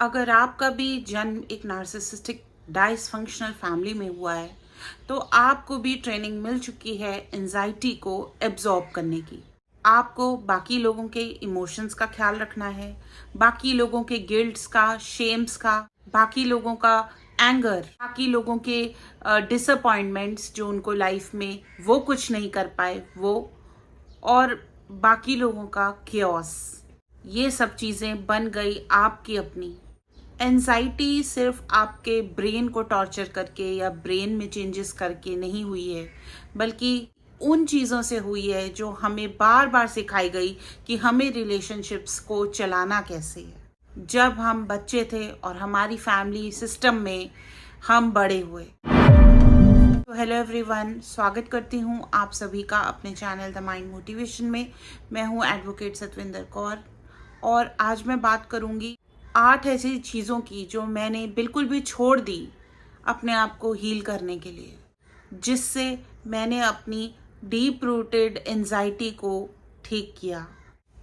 अगर आपका भी जन्म एक नार्सिसिस्टिक डाइसफंक्शनल फैमिली में हुआ है तो आपको भी ट्रेनिंग मिल चुकी है एंजाइटी को एब्जॉर्ब करने की। आपको बाकी लोगों के इमोशंस का ख्याल रखना है, बाकी लोगों के गिल्ट्स का, शेम्स का, बाकी लोगों का एंगर, बाकी लोगों के डिसअपॉइंटमेंट्स जो उनको लाइफ में वो कुछ नहीं कर पाए वो, और बाकी लोगों का क्योस। ये सब चीज़ें बन गई आपकी अपनी। एंजाइटी सिर्फ आपके ब्रेन को टॉर्चर करके या ब्रेन में चेंजेस करके नहीं हुई है, बल्कि उन चीज़ों से हुई है जो हमें बार बार सिखाई गई कि हमें रिलेशनशिप्स को चलाना कैसे है, जब हम बच्चे थे और हमारी फैमिली सिस्टम में हम बड़े हुए। तो हेलो एवरीवन, स्वागत करती हूँ आप सभी का अपने चैनल द माइंड मोटिवेशन में। मैं हूँ एडवोकेट सतविंदर कौर और आज मैं बात करूँगी 8 ऐसी चीज़ों की जो मैंने बिल्कुल भी छोड़ दी अपने आप को हील करने के लिए, जिससे मैंने अपनी डीप रूटेड एंजाइटी को ठीक किया।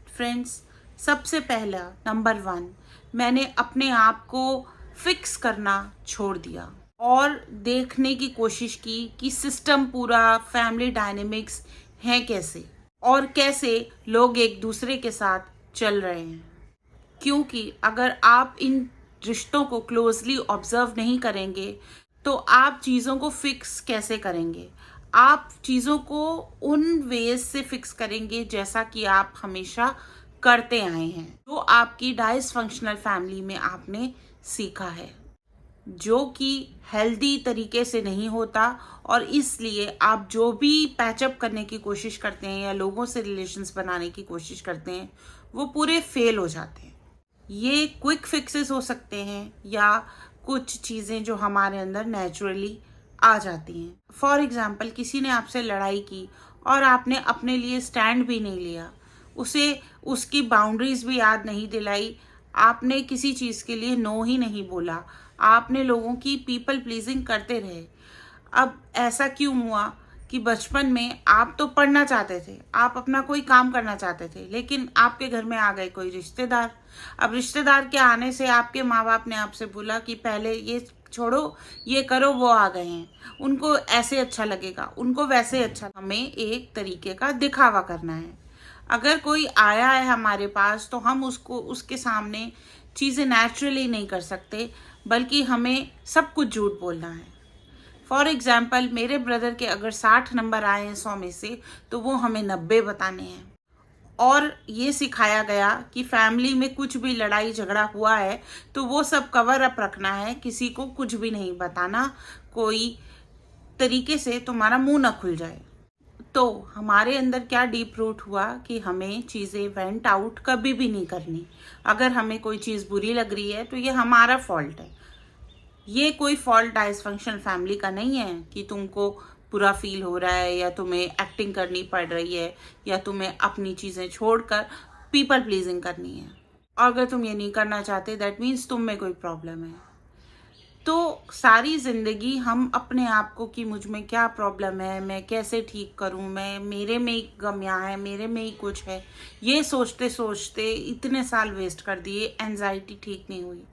फ्रेंड्स, सबसे पहला नंबर 1, मैंने अपने आप को फिक्स करना छोड़ दिया और देखने की कोशिश की कि सिस्टम पूरा, फैमिली डायनेमिक्स है कैसे और कैसे लोग एक दूसरे के साथ चल रहे हैं। क्योंकि अगर आप इन रिश्तों को क्लोजली ऑब्जर्व नहीं करेंगे तो आप चीज़ों को फिक्स कैसे करेंगे। आप चीज़ों को उन वेज से फिक्स करेंगे जैसा कि आप हमेशा करते आए हैं, जो आपकी डाइसफंक्शनल फैमिली में आपने सीखा है, जो कि हेल्दी तरीके से नहीं होता। और इसलिए आप जो भी पैचअप करने की कोशिश करते हैं या लोगों से रिलेशंस बनाने की कोशिश करते हैं वो पूरे फेल हो जाते हैं। ये क्विक फिक्सेस हो सकते हैं या कुछ चीज़ें जो हमारे अंदर नेचुरली आ जाती हैं। फॉर एग्जाम्पल, किसी ने आपसे लड़ाई की और आपने अपने लिए स्टैंड भी नहीं लिया, उसे उसकी बाउंड्रीज भी याद नहीं दिलाई, आपने किसी चीज़ के लिए नो ही नहीं बोला, आपने लोगों की पीपल प्लीजिंग करते रहे। अब ऐसा क्यों हुआ कि बचपन में आप तो पढ़ना चाहते थे, आप अपना कोई काम करना चाहते थे, लेकिन आपके घर में आ गए कोई रिश्तेदार। अब रिश्तेदार के आने से आपके माँ बाप ने आपसे बोला कि पहले ये छोड़ो, ये करो, वो आ गए हैं, उनको ऐसे अच्छा लगेगा, उनको वैसे अच्छा। हमें एक तरीके का दिखावा करना है। अगर कोई आया है हमारे पास तो हम उसको, उसके सामने चीज़ें नेचुरली नहीं कर सकते, बल्कि हमें सब कुछ झूठ बोलना है। फॉर एग्जाम्पल, मेरे ब्रदर के अगर 60 नंबर आए हैं 100 में से, तो वो हमें 90 बताने हैं। और ये सिखाया गया कि फैमिली में कुछ भी लड़ाई झगड़ा हुआ है तो वो सब कवर अप रखना है, किसी को कुछ भी नहीं बताना, कोई तरीके से तुम्हारा मुंह ना खुल जाए। तो हमारे अंदर क्या डीप रूट हुआ कि हमें चीज़ें वेंट आउट कभी भी नहीं करनी। अगर हमें कोई चीज़ बुरी लग रही है तो ये हमारा फॉल्ट है। ये कोई फॉल्ट डाइसफंक्शनल फैमिली का नहीं है कि तुमको बुरा फील हो रहा है या तुम्हें एक्टिंग करनी पड़ रही है या तुम्हें अपनी चीज़ें छोड़कर पीपल प्लीजिंग करनी है। और अगर तुम ये नहीं करना चाहते, दैट मीन्स तुम में कोई प्रॉब्लम है। तो सारी ज़िंदगी हम अपने आप को कि मुझ में क्या प्रॉब्लम है, मैं कैसे ठीक करूं, मैं, मेरे में ही गमियाँ है, मेरे में ही कुछ है, ये सोचते सोचते इतने साल वेस्ट कर दिए, एंजाइटी ठीक नहीं हुई।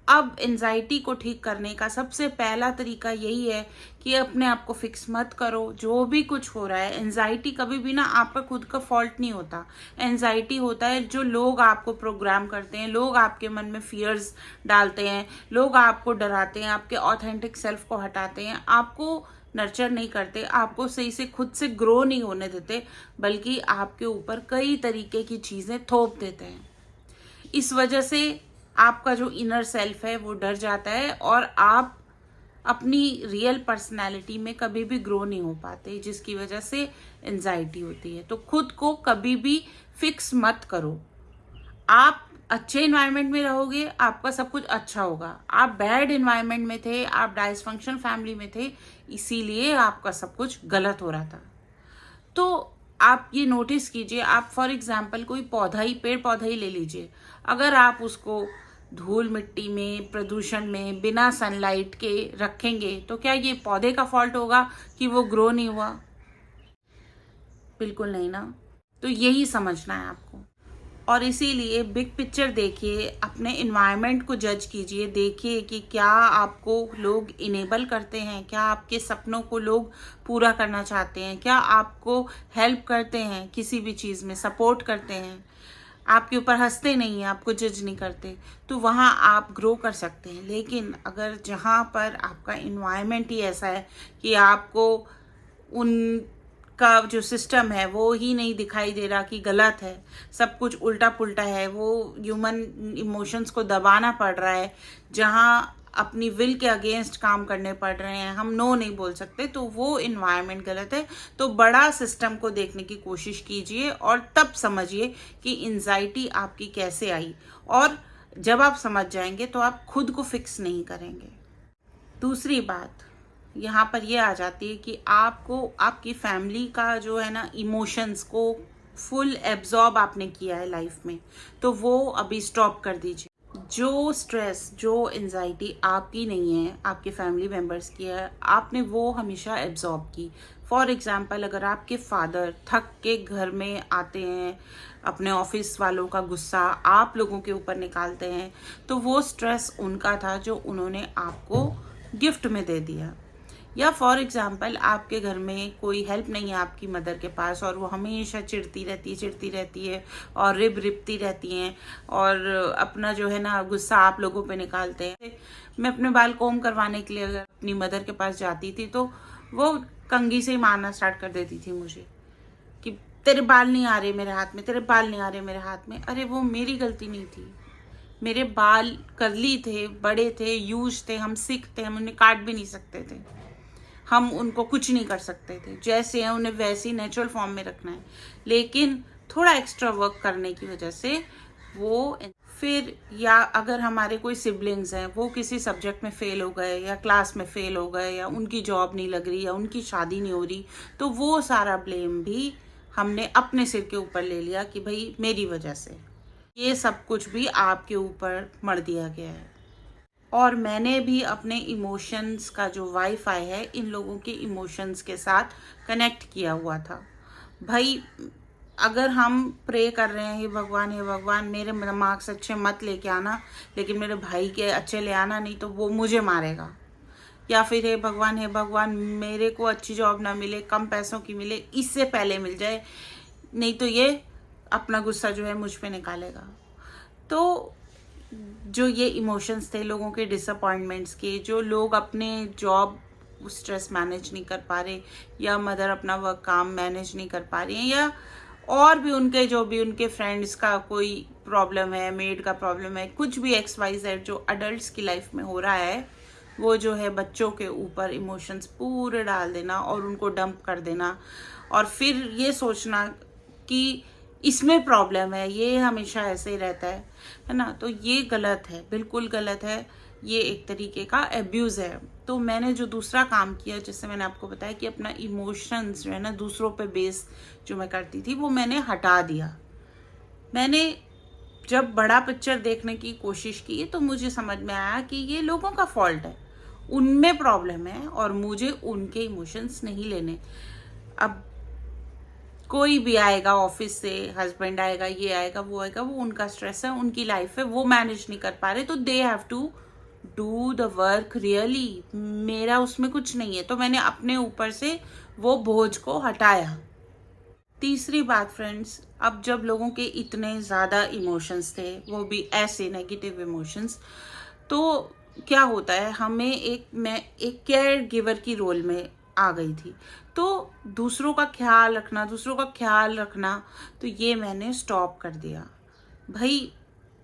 अब एंजाइटी को ठीक करने का सबसे पहला तरीका यही है कि अपने आप को फिक्स मत करो। जो भी कुछ हो रहा है, एंजाइटी कभी भी ना आपका खुद का फॉल्ट नहीं होता। एंजाइटी होता है जो लोग आपको प्रोग्राम करते हैं, लोग आपके मन में फियर्स डालते हैं, लोग आपको डराते हैं, आपके ऑथेंटिक सेल्फ को हटाते हैं, आपको नर्चर नहीं करते, आपको सही से खुद से ग्रो नहीं होने देते, बल्कि आपके ऊपर कई तरीके की चीज़ें थोप देते हैं। इस वजह से आपका जो इनर सेल्फ है वो डर जाता है और आप अपनी रियल पर्सनैलिटी में कभी भी ग्रो नहीं हो पाते, जिसकी वजह से एंजाइटी होती है। तो खुद को कभी भी फिक्स मत करो। आप अच्छे इन्वायरमेंट में रहोगे, आपका सब कुछ अच्छा होगा। आप बैड इन्वायरमेंट में थे, आप डाइसफंक्शनल फैमिली में थे, इसीलिए आपका सब कुछ गलत हो रहा था। तो आप ये नोटिस कीजिए, आप फॉर एग्जाम्पल कोई पौधा ही, पेड़ पौधा ही ले लीजिए, अगर आप उसको धूल मिट्टी में, प्रदूषण में, बिना सनलाइट के रखेंगे तो क्या ये पौधे का फॉल्ट होगा कि वो ग्रो नहीं हुआ? बिल्कुल नहीं ना। तो यही समझना है आपको। और इसीलिए बिग पिक्चर देखिए, अपने इन्वायरमेंट को जज कीजिए, देखिए कि क्या आपको लोग इनेबल करते हैं, क्या आपके सपनों को लोग पूरा करना चाहते हैं, क्या आपको हेल्प करते हैं, किसी भी चीज़ में सपोर्ट करते हैं, आपके ऊपर हंसते नहीं हैं, आपको जज नहीं करते, तो वहाँ आप ग्रो कर सकते हैं। लेकिन अगर जहाँ पर आपका इन्वायरमेंट ही ऐसा है कि आपको उनका जो सिस्टम है वो ही नहीं दिखाई दे रहा कि गलत है, सब कुछ उल्टा पुल्टा है, वो ह्यूमन इमोशंस को दबाना पड़ रहा है, जहाँ अपनी विल के अगेंस्ट काम करने पड़ रहे हैं, हम नो नहीं बोल सकते, तो वो इन्वायरमेंट गलत है। तो बड़ा सिस्टम को देखने की कोशिश कीजिए और तब समझिए कि एंजाइटी आपकी कैसे आई, और जब आप समझ जाएंगे तो आप खुद को फिक्स नहीं करेंगे। दूसरी बात यहाँ पर ये आ जाती है कि आपको आपकी फैमिली का जो है ना इमोशंस को फुल एब्जॉर्ब आपने किया है लाइफ में, तो वो अभी स्टॉप कर दीजिए। जो स्ट्रेस, जो एंजाइटी आपकी नहीं है, आपके फैमिली मेम्बर्स की है, आपने वो हमेशा एब्जॉर्ब की। फॉर एग्जाम्पल, अगर आपके फादर थक के घर में आते हैं, अपने ऑफिस वालों का गुस्सा आप लोगों के ऊपर निकालते हैं, तो वो स्ट्रेस उनका था जो उन्होंने आपको गिफ्ट में दे दिया। या फॉर एग्जाम्पल, आपके घर में कोई हेल्प नहीं है आपकी मदर के पास, और वो हमेशा चिढ़ती रहती है और रिबती रहती हैं, और अपना जो है ना गुस्सा आप लोगों पे निकालते हैं। मैं अपने बाल कोम करवाने के लिए अगर अपनी मदर के पास जाती थी तो वो कंघी से ही मारना स्टार्ट कर देती थी मुझे कि तेरे बाल नहीं आ रहे मेरे हाथ में, तेरे बाल नहीं आ रहे मेरे हाथ में। अरे वो मेरी गलती नहीं थी, मेरे बाल कर्ली थे, बड़े थे, यूज थे, हम सिख थे, हम उन्हें काट भी नहीं सकते थे, हम उनको कुछ नहीं कर सकते थे, जैसे हैं उन्हें वैसे ही नेचुरल फॉर्म में रखना है। लेकिन थोड़ा एक्स्ट्रा वर्क करने की वजह से वो फिर, या अगर हमारे कोई सिबलिंग्स हैं वो किसी सब्जेक्ट में फेल हो गए, या क्लास में फेल हो गए, या उनकी जॉब नहीं लग रही, या उनकी शादी नहीं हो रही, तो वो सारा ब्लेम भी हमने अपने सिर के ऊपर ले लिया कि भाई मेरी वजह से ये सब कुछ भी आपके ऊपर मढ़ दिया गया है। और मैंने भी अपने इमोशंस का जो वाईफाई है इन लोगों के इमोशंस के साथ कनेक्ट किया हुआ था। भाई अगर हम प्रे कर रहे हैं, हे भगवान मेरे मार्क्स अच्छे मत लेके आना, लेकिन मेरे भाई के अच्छे ले आना, नहीं तो वो मुझे मारेगा। या फिर हे भगवान मेरे को अच्छी जॉब ना मिले, कम पैसों की मिले, इससे पहले मिल जाए, नहीं तो ये अपना गुस्सा जो है मुझ पे निकालेगा। तो जो ये इमोशंस थे लोगों के डिसअपॉइंटमेंट्स के, जो लोग अपने जॉब स्ट्रेस मैनेज नहीं कर पा रहे, या मदर अपना वर्क काम मैनेज नहीं कर पा रही हैं, या और भी उनके जो भी उनके फ्रेंड्स का कोई प्रॉब्लम है, मेड का प्रॉब्लम है, कुछ भी XYZ जो अडल्ट्स की लाइफ में हो रहा है, वो जो है बच्चों के ऊपर इमोशंस पूरे डाल देना और उनको डंप कर देना, और फिर ये सोचना कि इसमें प्रॉब्लम है, ये हमेशा ऐसे ही रहता है ना। तो ये गलत है, बिल्कुल गलत है, ये एक तरीके का एब्यूज़ है। तो मैंने जो दूसरा काम किया, जिससे मैंने आपको बताया कि अपना इमोशंस जो है ना दूसरों पे बेस जो मैं करती थी वो मैंने हटा दिया। मैंने जब बड़ा पिक्चर देखने की कोशिश की तो मुझे समझ में आया कि ये लोगों का फॉल्ट है, उनमें प्रॉब्लम है, और मुझे उनके इमोशंस नहीं लेने। अब कोई भी आएगा ऑफिस से, हस्बैंड आएगा, ये आएगा, वो आएगा, वो उनका स्ट्रेस है, उनकी लाइफ है, वो मैनेज नहीं कर पा रहे, तो they have to do the work really, मेरा उसमें कुछ नहीं है। तो मैंने अपने ऊपर से वो बोझ को हटाया। तीसरी बात फ्रेंड्स, अब जब लोगों के इतने ज़्यादा इमोशंस थे, वो भी ऐसे नेगेटिव इमोशंस, तो क्या होता है, मैं एक केयर गिवर की रोल में आ गई थी। तो दूसरों का ख्याल रखना, तो ये मैंने स्टॉप कर दिया। भाई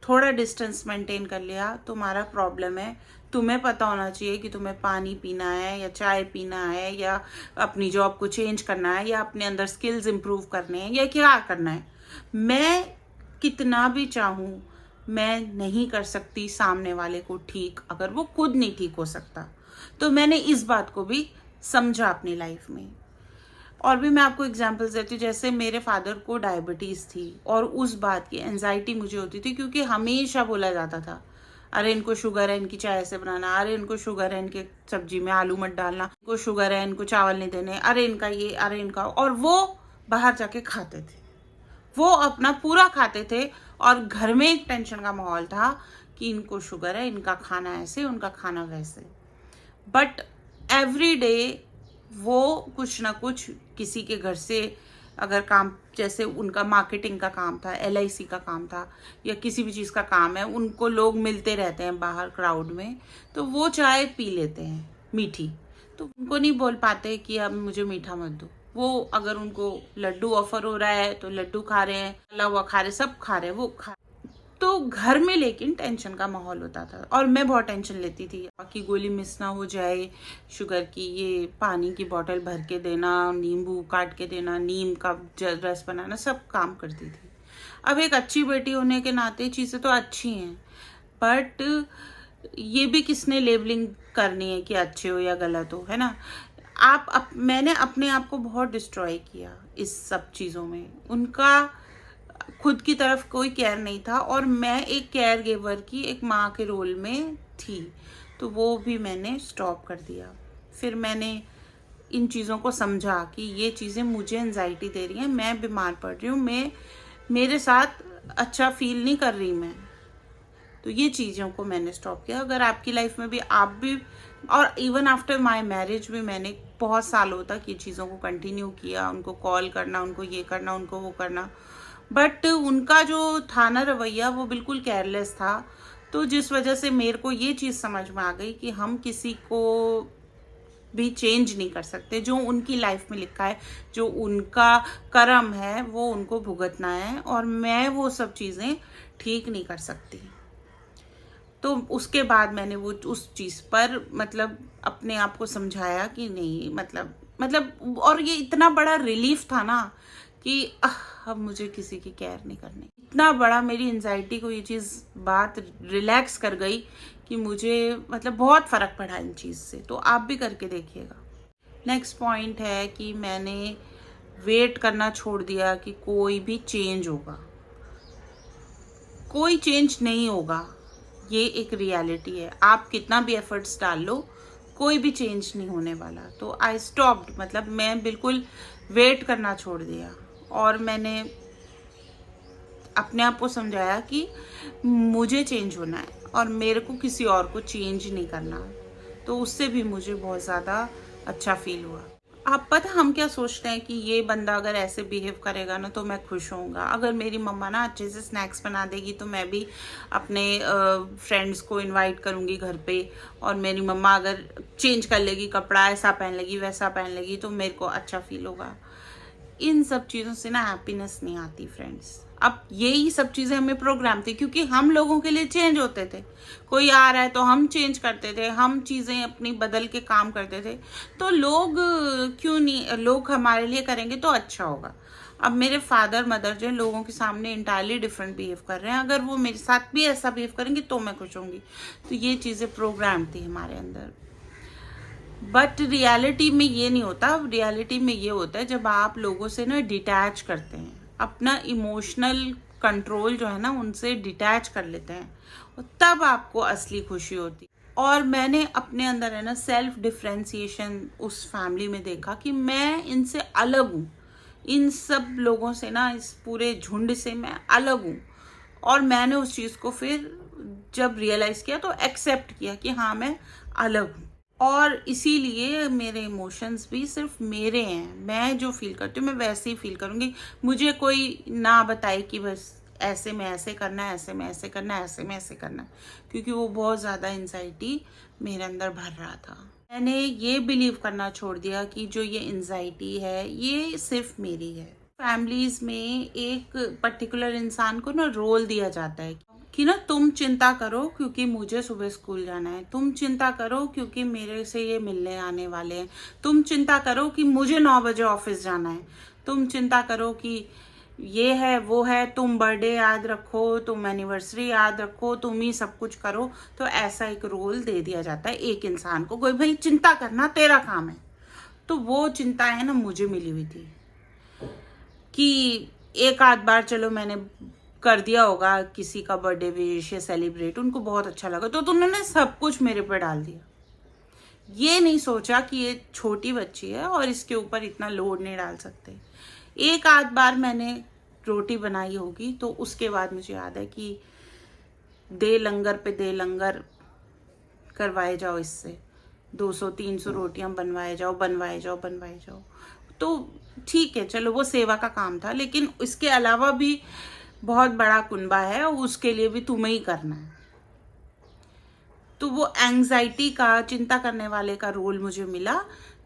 थोड़ा डिस्टेंस मेंटेन कर लिया, तुम्हारा प्रॉब्लम है, तुम्हें पता होना चाहिए कि तुम्हें पानी पीना है या चाय पीना है, या अपनी जॉब को चेंज करना है, या अपने अंदर स्किल्स इंप्रूव करने हैं, या क्या करना है। मैं कितना भी चाहूँ मैं नहीं कर सकती सामने वाले को ठीक, अगर वो खुद नहीं ठीक हो सकता। तो मैंने इस बात को भी समझा अपनी लाइफ में। और भी मैं आपको एग्जांपल्स देती हूँ, जैसे मेरे फादर को डायबिटीज़ थी, और उस बात की एंजाइटी मुझे होती थी, क्योंकि हमेशा बोला जाता था अरे इनको शुगर है, इनकी चाय ऐसे बनाना, अरे इनको शुगर है, इनके सब्जी में आलू मत डालना, इनको शुगर है, इनको चावल नहीं देने, अरे इनका ये, अरे इनका, और वो बाहर जाके खाते थे। वो अपना पूरा खाते थे और घर में एक टेंशन का माहौल था कि इनको शुगर है, इनका खाना ऐसे, उनका खाना वैसे। बट एवरी डे वो कुछ ना कुछ किसी के घर से अगर काम, जैसे उनका मार्केटिंग का काम था, LIC का काम था, या किसी भी चीज़ का काम है, उनको लोग मिलते रहते हैं बाहर क्राउड में, तो वो चाय पी लेते हैं मीठी। तो उनको नहीं बोल पाते कि अब मुझे मीठा मत दो। वो अगर उनको लड्डू ऑफर हो रहा है तो लड्डू खा रहे हैं, तला हुआ खा रहे, सब खा रहे हैं, वो खा। तो घर में लेकिन टेंशन का माहौल होता था और मैं बहुत टेंशन लेती थी कि गोली मिस ना हो जाए शुगर की। ये पानी की बोतल भर के देना, नींबू काट के देना, नीम का रस बनाना, सब काम करती थी। अब एक अच्छी बेटी होने के नाते चीज़ें तो अच्छी हैं, बट ये भी किसने लेबलिंग करनी है कि अच्छे हो या गलत हो, है ना। मैंने अपने आप को बहुत डिस्ट्रॉय किया इस सब चीज़ों में। उनका खुद की तरफ कोई केयर नहीं था और मैं एक केयर गिवर की, एक माँ के रोल में थी, तो वो भी मैंने स्टॉप कर दिया। फिर मैंने इन चीज़ों को समझा कि ये चीज़ें मुझे एंजाइटी दे रही हैं, मैं बीमार पड़ रही हूँ, मेरे साथ अच्छा फील नहीं कर रही मैं। तो ये चीज़ों को मैंने स्टॉप किया। अगर आपकी लाइफ में भी आप भी, और इवन आफ्टर माय मैरिज भी मैंने बहुत सालों तक ये चीज़ों को कंटिन्यू किया, उनको कॉल करना, उनको ये करना, उनको वो करना, बट उनका जो था ना रवैया, वो बिल्कुल केयरलेस था। तो जिस वजह से मेरे को ये चीज़ समझ में आ गई कि हम किसी को भी चेंज नहीं कर सकते। जो उनकी लाइफ में लिखा है, जो उनका कर्म है, वो उनको भुगतना है और मैं वो सब चीज़ें ठीक नहीं कर सकती। तो उसके बाद मैंने वो उस चीज़ पर मतलब अपने आप को समझाया कि नहीं, मतलब और ये इतना बड़ा रिलीफ था ना कि अब मुझे किसी की केयर नहीं करनी। इतना बड़ा मेरी एंजाइटी को ये चीज़ बात रिलैक्स कर गई कि मुझे मतलब बहुत फ़र्क पड़ा इन चीज़ से। तो आप भी करके देखिएगा। नेक्स्ट पॉइंट है कि मैंने वेट करना छोड़ दिया कि कोई भी चेंज होगा। कोई चेंज नहीं होगा, ये एक रियलिटी है। आप कितना भी एफर्ट्स डाल लो, कोई भी चेंज नहीं होने वाला। तो आई स्टॉप्ड, मतलब मैं बिल्कुल वेट करना छोड़ दिया और मैंने अपने आप को समझाया कि मुझे चेंज होना है और मेरे को किसी और को चेंज नहीं करना। तो उससे भी मुझे बहुत ज़्यादा अच्छा फील हुआ। आप पता हम क्या सोचते हैं कि ये बंदा अगर ऐसे बिहेव करेगा ना तो मैं खुश होऊंगा। अगर मेरी मम्मा ना अच्छे से स्नैक्स बना देगी तो मैं भी अपने फ्रेंड्स को इनवाइट करूंगी घर पे, और मेरी मम्मा अगर चेंज कर लेगी कपड़ा, ऐसा पहन लेगी वैसा पहन लेगी, तो मेरे को अच्छा फील होगा। इन सब चीज़ों से ना हैप्पीनेस नहीं आती फ्रेंड्स। अब यही सब चीज़ें हमें प्रोग्राम थी, क्योंकि हम लोगों के लिए चेंज होते थे। कोई आ रहा है तो हम चेंज करते थे, हम चीज़ें अपनी बदल के काम करते थे। तो लोग क्यों नहीं, लोग हमारे लिए करेंगे तो अच्छा होगा। अब मेरे फादर मदर जो लोगों के सामने इंटायरली डिफरेंट बिहेव कर रहे हैं, अगर वो मेरे साथ भी ऐसा बिहेव करेंगे तो मैं खुश होंगी। तो ये चीज़ें प्रोग्राम थी हमारे अंदर। बट रियलिटी में ये नहीं होता। रियलिटी में ये होता है जब आप लोगों से ना डिटैच करते हैं, अपना इमोशनल कंट्रोल जो है ना उनसे डिटैच कर लेते हैं, और तब आपको असली खुशी होती। और मैंने अपने अंदर है ना सेल्फ डिफ्रेंसिएशन उस फैमिली में देखा कि मैं इनसे अलग हूँ, इन सब लोगों से ना, इस पूरे झुंड से मैं अलग हूँ। और मैंने उस चीज़ को फिर जब रियलाइज़ किया तो एक्सेप्ट किया कि हाँ मैं अलग हूँ, और इसीलिए मेरे इमोशंस भी सिर्फ मेरे हैं। मैं जो फील करती हूँ मैं वैसे ही फील करूँगी। मुझे कोई ना बताए कि बस ऐसे में ऐसे करना है, ऐसे में ऐसे करना है, ऐसे में ऐसे करना है, क्योंकि वो बहुत ज़्यादा एंजाइटी मेरे अंदर भर रहा था। मैंने ये बिलीव करना छोड़ दिया कि जो ये एंजाइटी है ये सिर्फ मेरी है। फैमिलीज में एक पर्टिकुलर इंसान को ना रोल दिया जाता है कि ना तुम चिंता करो क्योंकि मुझे सुबह स्कूल जाना है, तुम चिंता करो क्योंकि मेरे से ये मिलने आने वाले हैं, तुम चिंता करो कि मुझे 9 बजे ऑफिस जाना है, तुम चिंता करो कि ये है वो है, तुम बर्थडे याद रखो, तुम एनिवर्सरी याद रखो, तुम ही सब कुछ करो। तो ऐसा एक रोल दे दिया जाता है एक इंसान को, कोई भाई चिंता करना तेरा काम है। तो वो चिंता है ना मुझे मिली हुई थी कि एक आध बार चलो मैंने कर दिया होगा किसी का बर्थडे विश या सेलिब्रेट, उनको बहुत अच्छा लगा तो उन्होंने सब कुछ मेरे पे डाल दिया। ये नहीं सोचा कि ये छोटी बच्ची है और इसके ऊपर इतना लोड नहीं डाल सकते। एक आध बार मैंने रोटी बनाई होगी, तो उसके बाद मुझे याद है कि दे लंगर पे दे लंगर करवाए जाओ, इससे 200-300 रोटियां बनवाए जाओ। तो ठीक है, चलो वो सेवा का काम था, लेकिन इसके अलावा भी बहुत बड़ा कुनबा है और उसके लिए भी तुम्हें ही करना है। तो वो एंग्जाइटी का, चिंता करने वाले का रोल मुझे मिला,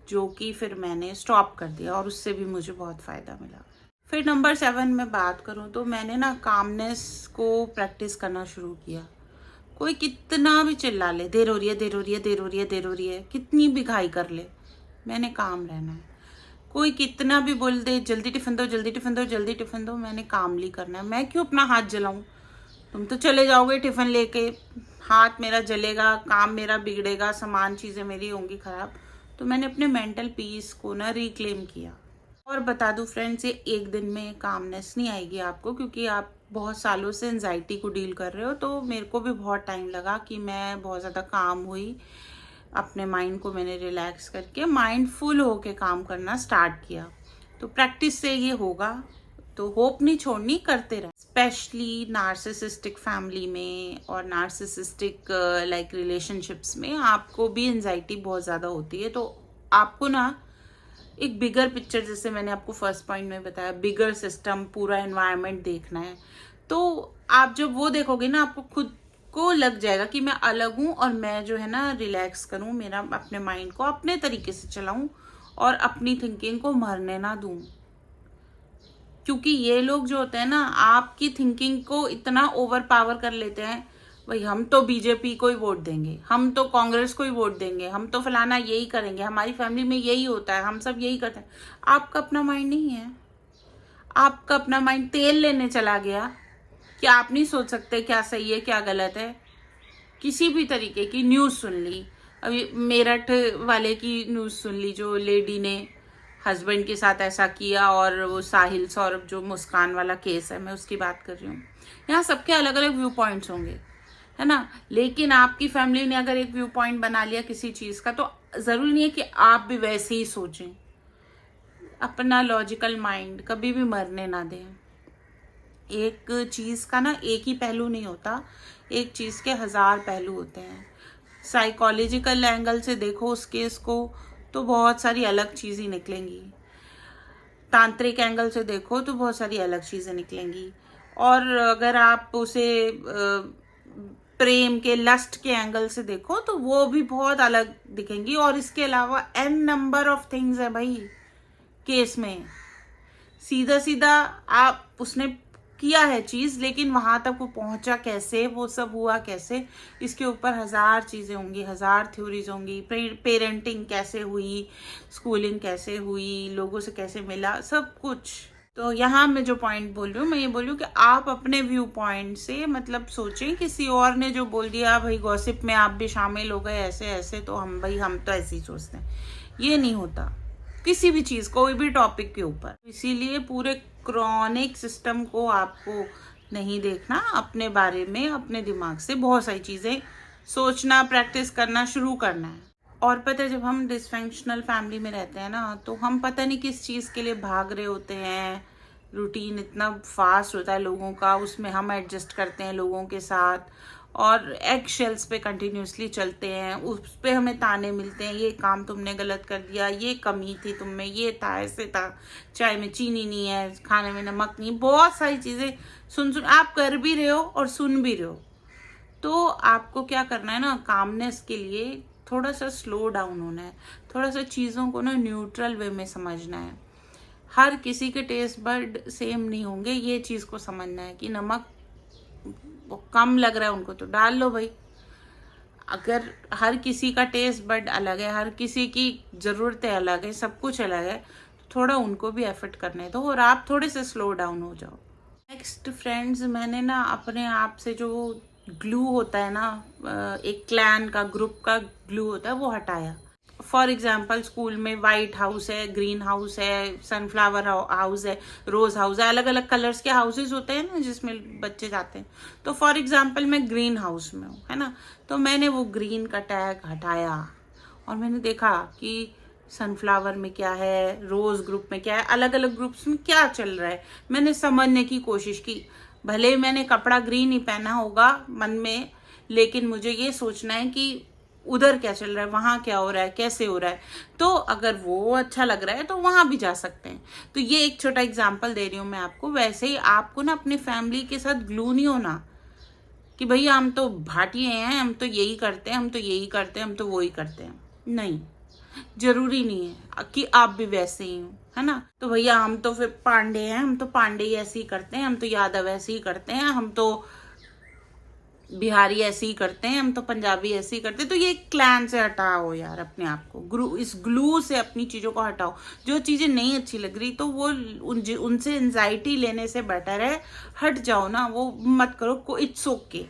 जो कि फिर मैंने स्टॉप कर दिया और उससे भी मुझे बहुत फ़ायदा मिला। फिर नंबर 7 में बात करूँ तो मैंने ना कामनेस को प्रैक्टिस करना शुरू किया। कोई कितना भी चिल्ला ले, देर हो रही है, देर हो रही है, देर हो रही है, देर हो रही है, कितनी भी घाई कर ले, मैंने काम रहना है। कोई कितना भी बोल दे जल्दी टिफिन दो, जल्दी टिफिन दो, जल्दी टिफिन दो, मैंने कामली करना है। मैं क्यों अपना हाथ जलाऊं? तुम तो चले जाओगे टिफिन लेके, हाथ मेरा जलेगा, काम मेरा बिगड़ेगा, सामान चीज़ें मेरी होंगी ख़राब। तो मैंने अपने मेंटल पीस को ना रिक्लेम किया। और बता दूं फ्रेंड्स, ये एक दिन में कामनेस नहीं आएगी आपको, क्योंकि आप बहुत सालों से एंजाइटी को डील कर रहे हो। तो मेरे को भी बहुत टाइम लगा कि मैं बहुत ज़्यादा काम हुई, अपने माइंड को मैंने रिलैक्स करके माइंडफुल होके काम करना स्टार्ट किया। तो प्रैक्टिस से ये होगा, तो होप नहीं छोड़नी, करते रहे। स्पेशली नार्सिसिस्टिक फैमिली में और नार्सिसिस्टिक लाइक रिलेशनशिप्स में आपको भी एंजाइटी बहुत ज़्यादा होती है। तो आपको ना एक बिगर पिक्चर, जैसे मैंने आपको फर्स्ट पॉइंट में बताया, बिगर सिस्टम, पूरा एनवायरनमेंट देखना है। तो आप जब वो देखोगे ना, आपको खुद को लग जाएगा कि मैं अलग हूँ और मैं जो है ना रिलैक्स करूँ, मेरा अपने माइंड को अपने तरीके से चलाऊँ और अपनी थिंकिंग को मरने ना दूँ। क्योंकि ये लोग जो होते हैं ना, आपकी थिंकिंग को इतना ओवर पावर कर लेते हैं, भाई हम तो बीजेपी को ही वोट देंगे, हम तो कांग्रेस को ही वोट देंगे, हम तो फलाना यही करेंगे, हमारी फैमिली में यही होता है, हम सब यही करते हैं। आपका अपना माइंड नहीं है, आपका अपना माइंड तेल लेने चला गया कि आप नहीं सोच सकते क्या सही है क्या गलत है। किसी भी तरीके की न्यूज़ सुन ली, अभी मेरठ वाले की न्यूज़ सुन ली, जो लेडी ने हस्बैंड के साथ ऐसा किया, और वो साहिल सौरभ जो मुस्कान वाला केस है, मैं उसकी बात कर रही हूँ। यहाँ सबके अलग अलग व्यू पॉइंट्स होंगे, है ना, लेकिन आपकी फैमिली ने अगर एक व्यू पॉइंट बना लिया किसी चीज़ का, तो ज़रूरी नहीं है कि आप भी वैसे ही सोचें। अपना लॉजिकल माइंड कभी भी मरने ना दें। एक चीज़ का ना एक ही पहलू नहीं होता, एक चीज़ के 1000 पहलू होते हैं। साइकोलॉजिकल एंगल से देखो उस केस को, तो बहुत सारी अलग चीज़ें निकलेंगी। तांत्रिक एंगल से देखो तो बहुत सारी अलग चीज़ें निकलेंगी। और अगर आप उसे प्रेम के, लस्ट के एंगल से देखो तो वो भी बहुत अलग दिखेंगी। और इसके अलावा n नंबर ऑफ थिंग्स है भाई केस में। सीधा सीधा आप, उसने किया है चीज़, लेकिन वहां तक वो पहुंचा कैसे, वो सब हुआ कैसे, इसके ऊपर 1000 चीज़ें होंगी, 1000 थ्योरीज होंगी। पेरेंटिंग कैसे हुई, स्कूलिंग कैसे हुई, लोगों से कैसे मिला, सब कुछ। तो यहाँ मैं जो पॉइंट बोल रही हूँ, मैं ये बोल रही हूँ कि आप अपने व्यू पॉइंट से मतलब सोचें। किसी और ने जो बोल दिया, भाई गॉसिप में आप भी शामिल हो गए ऐसे ऐसे, तो हम तो ऐसे ही सोचते हैं, ये नहीं होता किसी भी चीज़, कोई भी टॉपिक के ऊपर। इसीलिए पूरे क्रॉनिक सिस्टम को आपको नहीं देखना, अपने बारे में अपने दिमाग से बहुत सारी चीज़ें सोचना, प्रैक्टिस करना शुरू करना है। और पता है, जब हम डिसफंक्शनल फैमिली में रहते हैं ना, तो हम पता नहीं किस चीज़ के लिए भाग रहे होते हैं। रूटीन इतना फास्ट होता है लोगों का, उसमें हम एडजस्ट करते हैं लोगों के साथ, और एग शेल्स पे कंटिन्यूसली चलते हैं। उस पे हमें ताने मिलते हैं, ये काम तुमने गलत कर दिया, ये कमी थी तुम में, ये था, ऐसे था, चाय में चीनी नहीं है, खाने में नमक नहीं, बहुत सारी चीज़ें सुन आप कर भी रहे हो और सुन भी रहे हो। तो आपको क्या करना है ना, कामनेस के लिए थोड़ा सा स्लो डाउन होना है, थोड़ा सा चीज़ों को ना न्यूट्रल वे में समझना है। हर किसी के टेस्ट बड सेम नहीं होंगे, ये चीज़ को समझना है कि नमक कम लग रहा है उनको तो डाल लो भाई। अगर हर किसी का टेस्ट बड अलग है, हर किसी की ज़रूरतें अलग है, सब कुछ अलग है, तो थोड़ा उनको भी एफर्ट करने दो और आप थोड़े से स्लो डाउन हो जाओ। नेक्स्ट फ्रेंड्स, मैंने ना अपने आप से जो ग्लू होता है ना, एक क्लैन का, ग्रुप का ग्लू होता है, वो हटाया। फॉर एग्जाम्पल, स्कूल में वाइट हाउस है, ग्रीन हाउस है, सनफ्लावर हाउस है, रोज हाउस है, अलग अलग कलर्स के हाउसेज होते हैं ना जिसमें बच्चे जाते हैं। तो फॉर एग्जाम्पल मैं ग्रीन हाउस में हूँ, है ना, तो मैंने वो ग्रीन का टैग हटाया और मैंने देखा कि सनफ्लावर में क्या है, रोज ग्रुप में क्या है, अलग अलग ग्रुप्स में क्या चल रहा है, मैंने समझने की कोशिश की। भले मैंने कपड़ा ग्रीन ही पहना होगा मन में, लेकिन मुझे ये सोचना है कि उधर क्या चल रहा है, वहां क्या हो रहा है, कैसे हो रहा है। तो अगर वो अच्छा लग रहा है तो वहां भी जा सकते हैं। तो ये एक छोटा एग्जाम्पल दे रही हूँ मैं आपको। वैसे ही आपको ना अपनी फैमिली के साथ ग्लू नहीं होना कि भैया हम तो भाटिए हैं, हम तो यही करते हैं, हम तो यही करते हैं, हम तो वो ही करते हैं। नहीं, जरूरी नहीं है कि आप भी वैसे ही हो, है ना। तो भैया हम तो फिर पांडे हैं, हम तो पांडे ही ऐसे ही करते हैं, हम तो यादव ऐसे ही करते हैं, हम तो बिहारी ऐसे ही करते हैं, हम तो पंजाबी ऐसे ही करते हैं। तो ये क्लैन से हटाओ यार अपने आप को, इस ग्लू से अपनी चीजों को हटाओ। जो चीजें नहीं अच्छी लग रही तो वो उनसे एंजाइटी लेने से बेटर है हट जाओ ना, वो मत करो। It's okay,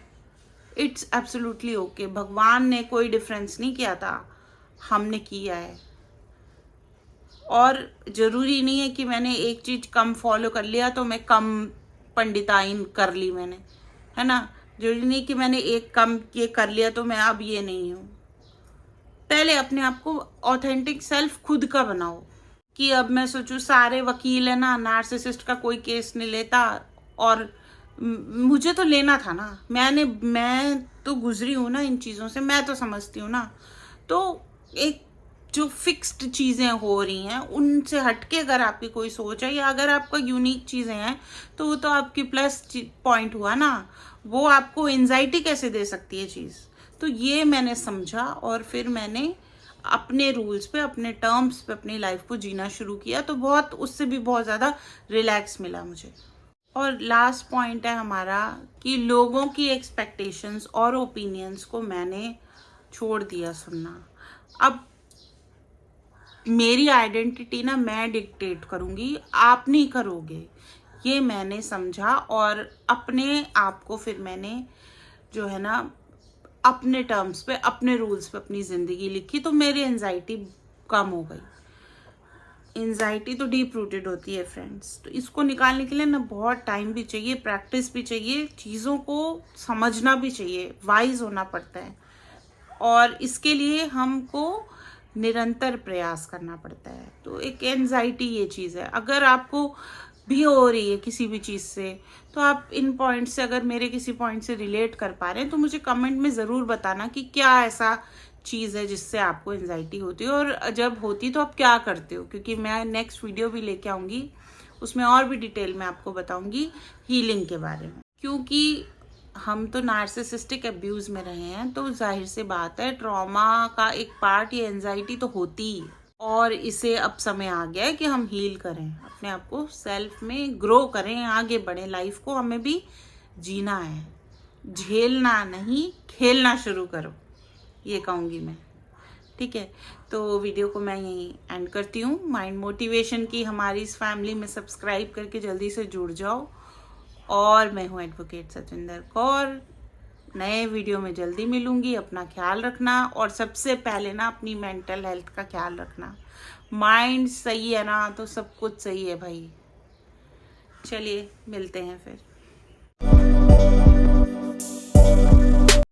it's absolutely okay. भगवान ने कोई डिफरेंस नहीं किया था, हमने किया है। और जरूरी नहीं है कि मैंने एक चीज कम फॉलो कर लिया तो मैं कम पंडिताइन कर ली मैंने, है ना। जरूरी नहीं कि मैंने एक कम ये कर लिया तो मैं अब ये नहीं हूं। पहले अपने आप को ऑथेंटिक सेल्फ खुद का बनाओ। कि अब मैं सोचूं सारे वकील है ना, नार्सिसिस्ट का कोई केस नहीं लेता, और मुझे तो लेना था ना। मैं तो गुजरी हूं ना इन चीजों से, मैं तो समझती हूँ ना। तो एक जो फिक्स्ड चीजें हो रही हैं उनसे हटके अगर आपकी कोई सोच है, या अगर आपका यूनिक चीजें हैं, तो वो तो आपकी प्लस पॉइंट हुआ ना। वो आपको एंजाइटी कैसे दे सकती है चीज। तो ये मैंने समझा, और फिर मैंने अपने रूल्स पे, अपने टर्म्स पे अपनी लाइफ को जीना शुरू किया। तो बहुत, उससे भी बहुत ज्यादा रिलैक्स मिला मुझे। और लास्ट पॉइंट है हमारा कि लोगों की एक्सपेक्टेशंस और ओपिनियंस को मैंने छोड़ दिया सुनना। अब मेरी आइडेंटिटी ना मैं डिक्टेट करूंगी, आप नहीं करोगे, ये मैंने समझा। और अपने आप को फिर मैंने जो है ना अपने टर्म्स पे, अपने रूल्स पे अपनी जिंदगी लिखी। तो मेरी एंजाइटी कम हो गई। एंजाइटी तो डीप रूटेड होती है फ्रेंड्स, तो इसको निकालने के लिए ना बहुत टाइम भी चाहिए, प्रैक्टिस भी चाहिए, चीज़ों को समझना भी चाहिए, वाइज होना पड़ता है। और इसके लिए हमको निरंतर प्रयास करना पड़ता है। तो एक एंजाइटी ये चीज़ है। अगर आपको भी हो रही है किसी भी चीज़ से, तो आप इन पॉइंट से, अगर मेरे किसी पॉइंट से रिलेट कर पा रहे हैं, तो मुझे कमेंट में ज़रूर बताना कि क्या ऐसा चीज़ है जिससे आपको एंजाइटी होती है, और जब होती तो आप क्या करते हो। क्योंकि मैं नेक्स्ट वीडियो भी लेके आऊँगी, उसमें और भी डिटेल में आपको बताऊँगी हीलिंग के बारे में। क्योंकि हम तो नार्सिसिस्टिक अब्यूज में रहे हैं, तो जाहिर सी बात है ट्रॉमा का एक पार्ट ये एंजाइटी तो होती ही। और इसे अब समय आ गया है कि हम हील करें, अपने आप को सेल्फ में ग्रो करें, आगे बढ़े। लाइफ को हमें भी जीना है, झेलना नहीं, खेलना शुरू करो, ये कहूँगी मैं। ठीक है, तो वीडियो को मैं यहीं एंड करती हूँ। माइंड मोटिवेशन की हमारी इस फैमिली में सब्सक्राइब करके जल्दी से जुड़ जाओ। और मैं हूँ एडवोकेट सतविंदर कौर। नए वीडियो में जल्दी मिलूंगी। अपना ख्याल रखना, और सबसे पहले ना अपनी मेंटल हेल्थ का ख्याल रखना। माइंड सही है ना तो सब कुछ सही है भाई। चलिए मिलते हैं फिर।